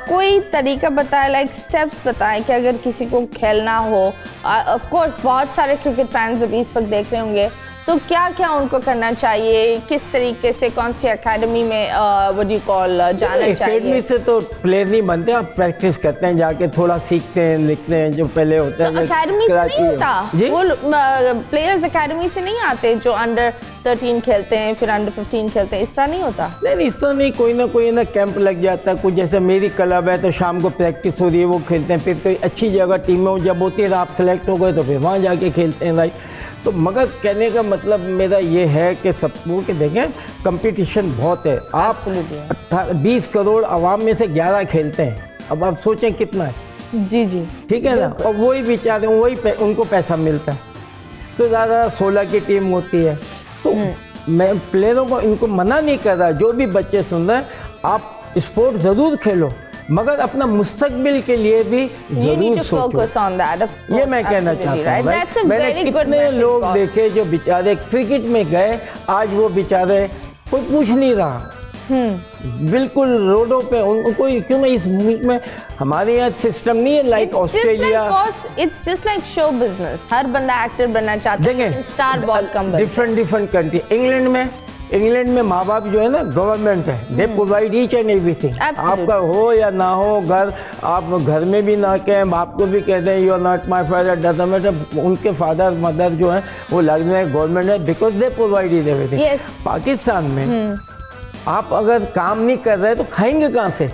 कोई तरीका बताएं, लाइक स्टेप्स बताएं कि अगर किसी को खेलना हो। ऑफ कोर्स बहुत सारे क्रिकेट फैंस अभी इस वक्त देख रहे होंगे, तो क्या क्या उनको करना चाहिए, किस तरीके से, कौन सी एकेडमी में व्हाट यू कॉल जाना चाहिए? एकेडमी से तो प्लेयर नहीं बनते, आप प्रैक्टिस करते हैं, जाके थोड़ा सीखते हैं, लिखते हैं जो पहले होता है। तो एकेडमी से नहीं होता वो प्लेयर्स एकेडमी से नहीं आते जो अंडर 13 खेलते हैं, फिर अंडर 15 खेलते हैं, इस तरह नहीं होता? नहीं, इस तरह नहीं, कोई ना कैंप लग जाता है। कुछ जैसे मेरी क्लब है तो शाम को प्रैक्टिस हो रही है, वो खेलते हैं, फिर कोई अच्छी जगह टीमें जब होती है, आप सेलेक्ट हो गए तो फिर वहाँ जाके खेलते हैं, राइट। तो मगर कहने का मतलब मेरा ये है कि सबको कि देखें कंपटीशन बहुत है। आप 20 करोड़ आवाम में से 11 खेलते हैं, अब आप सोचें कितना है। जी जी, ठीक है ना, और वही बेचारे उनको पैसा मिलता है, तो ज़्यादा 16 की टीम होती है। तो मैं प्लेयरों को इनको मना नहीं कर रहा, जो भी बच्चे सुन रहे हैं, आप स्पोर्ट ज़रूर खेलो, मगर अपना मुस्तकबिल के लिए भी जरूर सोचो। ये मैं कहना चाहता हूँ। मैंने कितने लोग देखे जो बेचारे क्रिकेट में गए, आज वो बेचारे कोई पूछ नहीं रहा, बिल्कुल रोडों पे उनको कोई, क्यों नहीं, इस मुल्क में हमारे यहाँ सिस्टम नहीं है like Australia. It's just like show business, हर बंदा एक्टर बनना चाहता है, स्टार बहुत कम। डिफरेंट कंट्री, इंग्लैंड में इंग्लैंड में माँ बाप जो है ना गवर्नमेंट है, they provide each and everything. Absolutely. आपका हो या ना हो घर, आप घर में भी ना कहें, बाप को भी कहते हैं you are not my father, doesn't matter, उनके फादर मदर जो है वो लगने में गवर्नमेंट है, because they provide each everything. Yes. Pakistan में आप अगर काम नहीं कर रहे तो खाएंगे कहाँ से?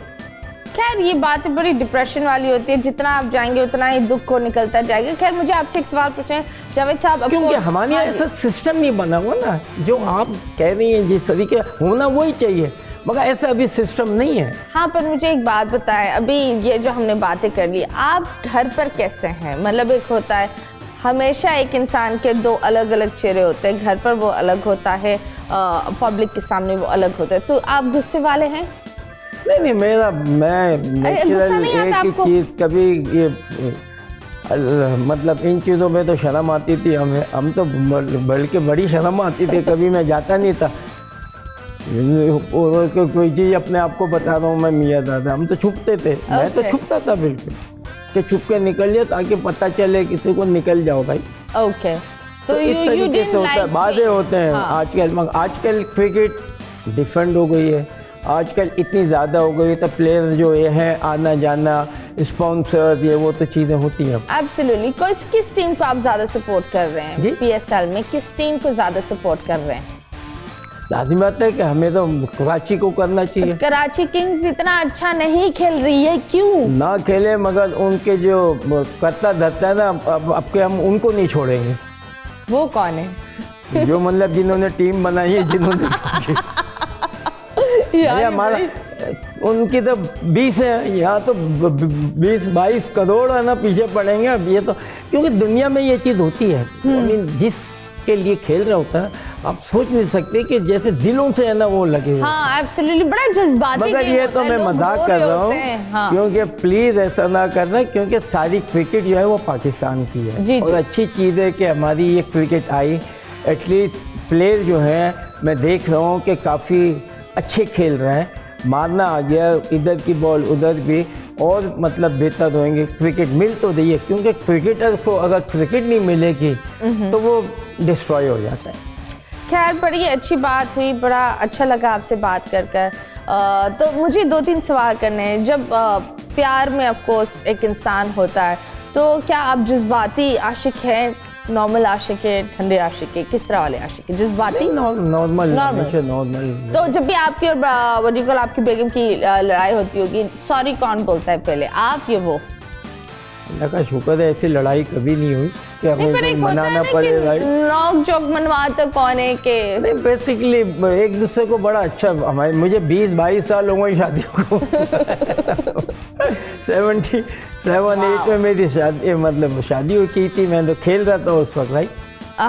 खैर ये बातें बड़ी डिप्रेशन वाली होती है, जितना आप जाएंगे उतना ही दुख को निकलता जाएगा। खैर मुझे आपसे एक सवाल पूछना है जावेद साहब, of क्योंकि course- हमारे यहाँ ऐसा सिस्टम नहीं बना हुआ ना, जो आप कह रही हैं जिस तरीके होना वही चाहिए, मगर ऐसा अभी सिस्टम नहीं है। हाँ, पर मुझे एक बात बताएं, अभी ये जो हमने बातें कर ली, आप घर पर कैसे हैं? मतलब एक होता है हमेशा एक इंसान के दो अलग अलग चेहरे होते हैं, घर पर वो अलग होता है, पब्लिक के सामने वो अलग होता है, तो आप गुस्से वाले हैं? नहीं, मैं नेचुरल नहीं आता एक ही आपको? चीज़ कभी ये मतलब इन चीज़ों में तो शर्म आती थी हमें, हम तो बल्कि बड़ी शर्म आती थी, कभी मैं जाता नहीं था और कोई चीज़ अपने आप को बता रहा हूँ मैं मियाँ दादा, हम तो छुपते थे। मैं तो Okay. छुपता था बिल्कुल कि छुप के निकल जाए ताकि पता चले किसी को, निकल जाओ भाई। ओके, तो इस तरीके से होता है, बातें होते हैं। आजकल क्रिकेट डिफरेंट हो गई है, आजकल इतनी ज़्यादा हो गई है, तो प्लेयर जो ये हैं आना जाना, स्पॉन्सर्स, ये वो तो चीज़ें होती हैं। एब्सोल्युटली। किस टीम को आप ज़्यादा सपोर्ट कर रहे हैं? जी? PSL में किस टीम को ज़्यादा सपोर्ट कर रहे हैं? लाजिम बात है कि हमें तो कराची को करना चाहिए। कराची किंग्स इतना अच्छा नहीं खेल रही है, क्यों? ना खेले, मगर उनके जो करता धरता है ना, अब के हम उनको नहीं छोड़ेंगे। वो कौन है? जो मतलब जिन्होंने टीम बनाई है, जिन्होंने यार, ये हमारा उनकी तो 20 है, यहाँ तो 20-22 करोड़ है ना पीछे पड़ेंगे अब। ये तो क्योंकि दुनिया में ये चीज़ होती है, I mean, जिसके लिए खेल रहा होता है आप सोच नहीं सकते कि जैसे दिलों से है ना वो लगे हुए। हाँ एब्सोल्युटली, बड़ा जज्बाती मगर गेम ये होता तो है, मैं लोग मजाक रो कर रहे रहा होते हूँ, हैं। हाँ। क्योंकि प्लीज़ ऐसा ना करना, क्योंकि सारी क्रिकेट जो है वो पाकिस्तान की है। जी, और जी। अच्छी चीज़ है कि हमारी ये क्रिकेट आई, एटलीस्ट प्लेयर जो हैं मैं देख रहा हूँ कि काफ़ी अच्छे खेल रहे हैं, मारना आ गया, इधर की बॉल उधर भी, और मतलब बेहतर होंगे। क्रिकेट मिल तो रही है, क्योंकि क्रिकेटर को अगर क्रिकेट नहीं मिलेगी तो वो डिस्ट्रॉय हो जाता है। खैर बड़ी अच्छी बात हुई, बड़ा अच्छा लगा आपसे बात कर कर। तो मुझे 2-3 सवाल करने हैं। जब प्यार में ऑफ कोर्स एक इंसान होता है, तो क्या आप जज्बाती आशिक हैं, नॉर्मल आशिक है, ठंडे आशिक है, किस तरह वाले आशिक है? जज्बाती? नॉर्मल। तो जब भी आपकी और आपकी बेगम की लड़ाई होती होगी, सॉरी कौन बोलता है पहले, आप या वो? अल्लाह का शुक्र है ऐसी लड़ाई कभी नहीं हुई कि नहीं, पर हमें एक होता है मनाना ना पड़े कि भाई। नोक जोक मनवाता कौन है के? नहीं, बेसिकली एक दूसरे को बड़ा अच्छा, हमारे मुझे 20-22 साल हो गए शादी को 77-8 में मेरी शादी, मतलब शादी की थी, मैं तो खेल रहा था उस वक्त भाई।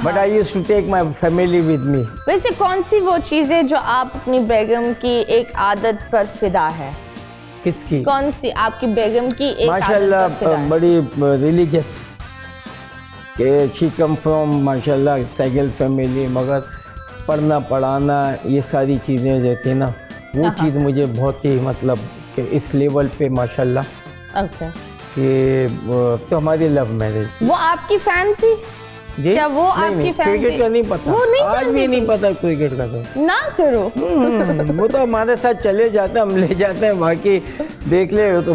But I used to take my family with me. वैसे कौन सी वो चीज़ें जो आप अपनी बेगम की एक आदत पर फिदा है? किसकी? कौन सी आपकी बेगम की एक आदत माशाल्लाह पर फिदा है? बड़ी रिलीजियस, शी कम फ्रॉम माशाल्लाह सैगल फैमिली, मगर पढ़ना पढ़ाना ये सारी चीज़ें रहती हैं ना, वो चीज़ मुझे बहुत ही मतलब कि इस लेवल पे माशाल्लाह ओके। कि तो हमारी लव मैरिज। वो आपकी फैन थी? जी? क्या वो आपकी नहीं, फैन क्रिकेट थी? का नहीं पता, वो नहीं आज जानती भी नहीं थी? पता क्रिकेट का तो। ना करो। वो तो हमारे साथ चले जाते हैं, हम ले जाते हैं, बाकी देख ले तो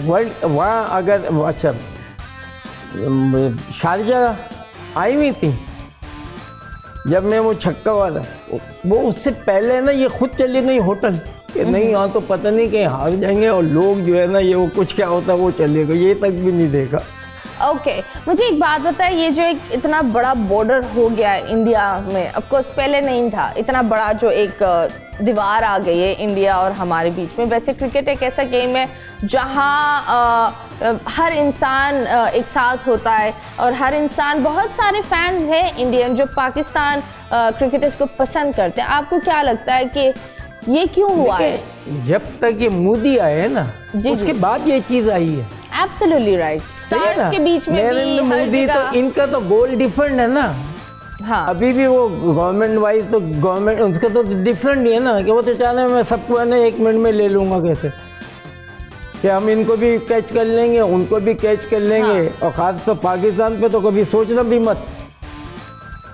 वर्ल्ड वहाँ अगर अच्छा शारजा आई हुई थी जब मैं वो छक्का वाला, वो उससे पहले ना ये खुद चली गई होटल कि नहीं यहाँ तो पता नहीं कहीं हार जाएंगे, और लोग जो है ना ये वो कुछ क्या होता है वो चले गए, ये तक भी नहीं देखा। ओके, मुझे एक बात बताए, ये जो एक इतना बड़ा बॉर्डर हो गया है इंडिया में, ऑफ कोर्स पहले नहीं था, इतना बड़ा जो एक दीवार आ गई है इंडिया और हमारे बीच में। वैसे क्रिकेट एक ऐसा गेम है जहाँ हर इंसान एक साथ होता है, और हर इंसान, बहुत सारे फैंस हैं इंडियन जो पाकिस्तान क्रिकेटर्स को पसंद करते हैं। आपको क्या लगता है कि ये क्यों हुआ है? जब तक ये मोदी आए हैं ना, जी, उसके जी। बाद ये चीज़ आई है। Absolutely right. स्टार्स के बीच में भी नरेंद्र हर मोदी तो जगह, इनका तो गोल डिफरेंट है ना। हाँ अभी भी वो गवर्नमेंट वाइज तो गवर्नमेंट उसका तो डिफरेंट ही है ना, कि वो तो चाहते हैं मैं सबको है ना 1 मिनट में ले लूँगा, कैसे कि हम इनको भी कैच कर लेंगे, उनको भी कैच कर लेंगे। और ख़ास तो पाकिस्तान पे तो कभी सोचना भी मत।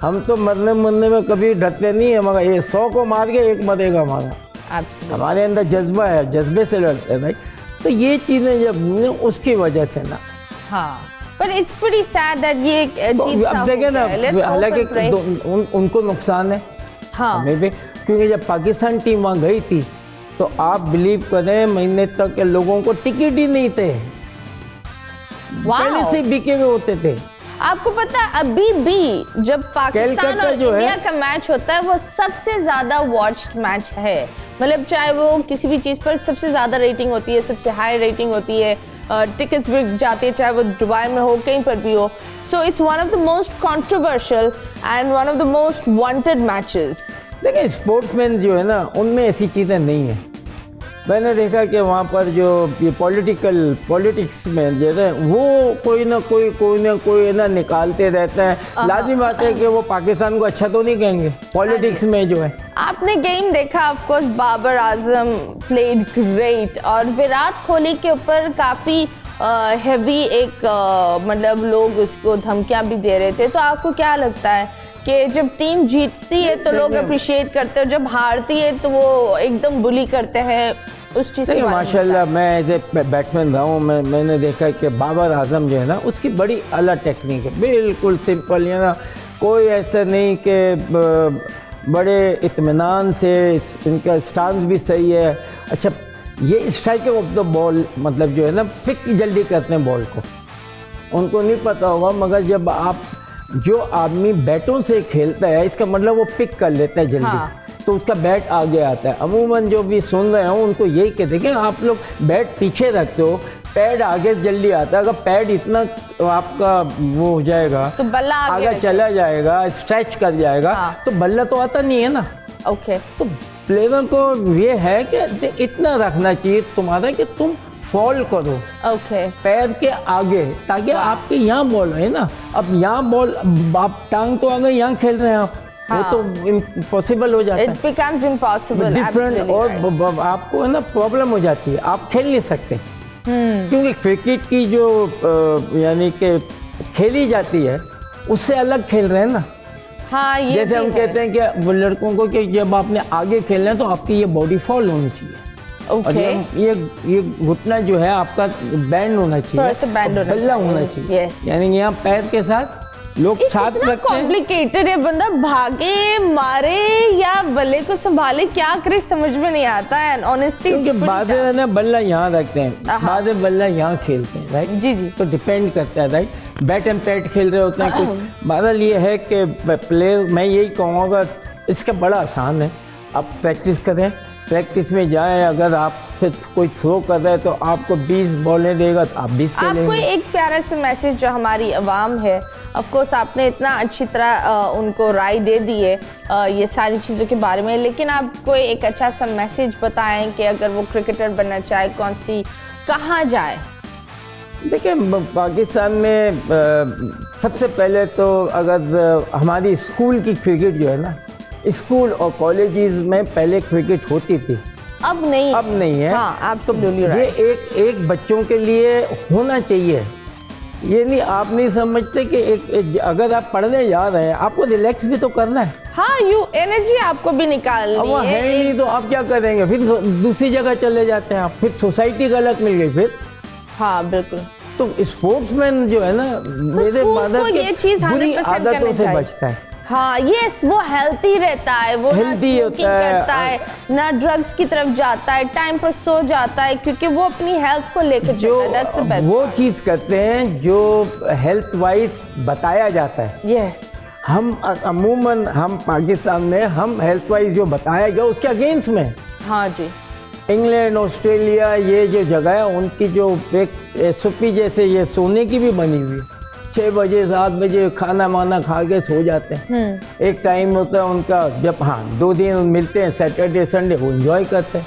हम तो मरने में कभी डरते नहीं है, मगर ये 100 को मार के एक मरेगा हमारा। Absolutely. हमारे अंदर जज्बा है, जज्बे से लड़ते हैं भाई। तो ये चीज़ें जब उसकी वजह से ना, हाँ, but it's pretty sad that ये एक अजीब सा अब देखें ना, हालांकि उनको नुकसान है, हाँ, हमें भी, क्योंकि जब पाकिस्तान टीम वहाँ गई थी तो आप बिलीव करें महीने तक के लोगों को टिकट ही नहीं थे, पहले से बिके हुए होते थे। आपको पता है अभी भी जब पाकिस्तान और इंडिया का मैच होता है वो सबसे ज्यादा वॉच्ड मैच है, मतलब चाहे वो किसी भी चीज पर सबसे ज्यादा रेटिंग होती है, सबसे हाई रेटिंग होती है, टिकट्स बिक जाती है, चाहे वो दुबई में हो कहीं पर भी हो। So it's one of the most controversial and one of the most wanted matches. देखिए स्पोर्ट्समैन जो है ना, उनमें ऐसी चीज़ें नहीं है। मैंने देखा कि वहाँ पर जो ये पॉलिटिक्स में जो है वो कोई ना कोई ना निकालते रहते हैं। लाजिम बात है कि वो पाकिस्तान को अच्छा तो नहीं कहेंगे पॉलिटिक्स में जो है। आपने गेम देखा, of course Babar Azam played great और विराट कोहली के ऊपर काफ़ी हैवी एक मतलब लोग उसको धमकियां भी दे रहे थे। तो आपको क्या लगता है कि जब टीम जीतती है तो लोग अप्रिशिएट करते हैं, जब हारती है तो वो एकदम बुली करते हैं उस चीज़ के? माशाल्लाह मैं एज ए बैट्समैन रहा हूँ, मैंने देखा कि बाबर आजम जो है ना, उसकी बड़ी अलग टेक्निक है, बिल्कुल सिंपल है ना, कोई ऐसा नहीं कि बड़े इत्मीनान से, इनका स्टांस भी सही है। अच्छा, ये स्ट्राइकिंग ऑफ द बॉल मतलब जो है ना, पिक जल्दी करते हैं बॉल को, उनको नहीं पता होगा, मगर जब आप जो आदमी बैटों से खेलता है इसका मतलब वो पिक कर लेता है जल्दी। हाँ। तो उसका बैट आगे आता है। अमूमन जो भी सुन रहे हो उनको यही कहते हैं कि आप लोग बैट पीछे रखते हो, पैड आगे जल्दी आता है। अगर पैड इतना आपका वो हो जाएगा तो बल्ला आगे चला जाएगा, स्ट्रेच कर जाएगा। हाँ। तो बल्ला तो आता नहीं है ना। ओके। तो प्लेयर को ये है कि इतना रखना चाहिए तुम्हारा कि तुम फॉल करो पैर के आगे, ताकि आपके यहाँ बॉल है ना। अब यहाँ बॉल आप टांग तो आगे यहाँ खेल रहे हैं आप, वो तो इम्पॉसिबल हो जाता है। It becomes impossible, डिफरेंट, और आपको है ना प्रॉब्लम हो जाती है, आप खेल नहीं सकते। क्योंकि क्रिकेट की जो यानी कि खेली जाती है उससे अलग खेल रहे हैं ना। हाँ, ये जैसे हम कहते हैं कि लड़कों को कि जब आपने आगे खेलना है तो आपकी ये बॉडी फॉल होनी चाहिए। और ये घुटना जो है आपका बैंड होना चाहिए, बल्ला होना चाहिए। यानी यहाँ पैर के साथ लोग साथ रखते हैं। कॉम्प्लिकेटेड है, बंदा भागे मारे या बल्ले को संभाले, क्या करे समझ में नहीं आता है ऑनेस्टली। क्योंकि बाद में ना बल्ला यहाँ रखते हैं, बाद में बल्ला यहाँ खेलते हैं, राइट। जी जी। तो डिपेंड करता है, राइट। बैट एंड पैड खेल रहे होते हैं कुछ। बहरहाल ये है कि प्लेयर, मैं यही कहूँगा इसका बड़ा आसान है, आप प्रैक्टिस करें, प्रैक्टिस में जाएं। अगर आप फिर कोई थ्रो कर रहे हैं तो आपको 20 बॉलें देगा तो आप 20 खेलेंगे। आपको एक प्यारा सा मैसेज जो हमारी आवाम है, ऑफ कोर्स आपने इतना अच्छी तरह उनको राय दे दी है ये सारी चीज़ों के बारे में, लेकिन आप कोई एक अच्छा सा मैसेज बताएं कि अगर वो क्रिकेटर बनना चाहे कौन सी कहाँ जाए? देखिए पाकिस्तान में सबसे पहले तो अगर हमारी स्कूल की क्रिकेट जो है ना, स्कूल और कॉलेजेस में पहले क्रिकेट होती थी, अब नहीं है। हाँ, तो ये एक बच्चों के लिए होना चाहिए। ये नहीं, आप नहीं समझते कि एक अगर आप पढ़ने जा रहे हैं आपको रिलैक्स भी तो करना है। हाँ, एनर्जी आपको भी निकालनी है। अब वो है ही नहीं तो आप क्या करेंगे, फिर दूसरी जगह चले जाते हैं आप, फिर सोसाइटी गलत मिल गई फिर। हाँ बिल्कुल। तो स्पोर्ट्समैन जो है ना, मेरे मदद ये चीज बुरी आदतों से बचता है। हाँ, यस, वो हेल्थी रहता है, वो ना स्मोकिंग करता है, ना ड्रग्स की तरफ जाता है, टाइम पर सो जाता है, क्योंकि वो अपनी हेल्थ को लेकर चलता है। That's the best. वो चीज़ करते हैं जो हेल्थ वाइज बताया जाता है। यस। हम अमूमन हम पाकिस्तान में हम हेल्थ वाइज जो बताया गया उसके अगेंस्ट में। हाँ जी। इंग्लैंड, ऑस्ट्रेलिया, ये जो जगह है उनकी जो एक SOP जैसे ये सोने की भी बनी हुई है। 6 बजे 7 बजे खाना वाना खा के सो जाते हैं। एक टाइम होता है उनका जब 2 दिन मिलते हैं, सैटरडे संडे, वो एंजॉय करते हैं।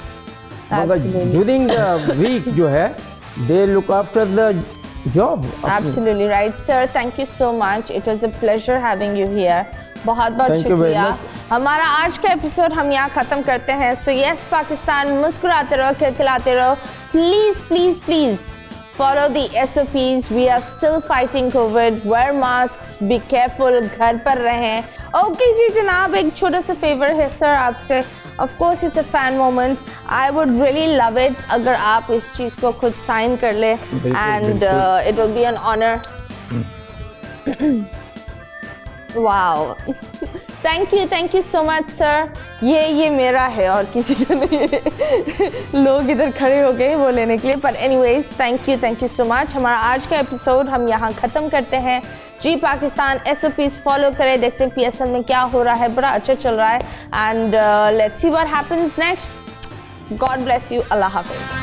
मगर ड्यूरिंग द वीक जो है they look after the job. Absolutely right sir, thank you so much, it was a pleasure having you here. बहुत बहुत शुक्रिया। हमारा आज का एपिसोड हम यहाँ ख़त्म करते हैं। सो यस पाकिस्तान, मुस्कुराते रहो, खिलखिलाते रहो। Please please please follow the SOPs. We are still fighting COVID. Wear masks. Be careful. घर पर रहें. Okay जी जनाब, एक छोटा सा favor है सर आपसे. Of course it's a fan moment. I would really love it अगर आप इस चीज़ को खुद sign कर ले. And it will be an honor. Wow. Thank you so much sir. ये मेरा है और किसी का नहीं है. लोग इधर खड़े हो गए वो लेने के लिए. But anyways, thank you so much. हमारा आज का एपिसोड हम यहाँ ख़त्म करते हैं. जी पाकिस्तान SOPs फॉलो करें. देखते हैं PSL में क्या हो रहा है. बड़ा अच्छा चल रहा है. And let's see what happens next. God bless you. Allah Hafiz.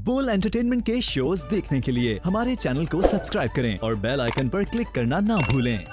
बोल एंटरटेनमेंट के शोज देखने के लिए हमारे चैनल को सब्सक्राइब करें और बेल आइकन पर क्लिक करना ना भूलें.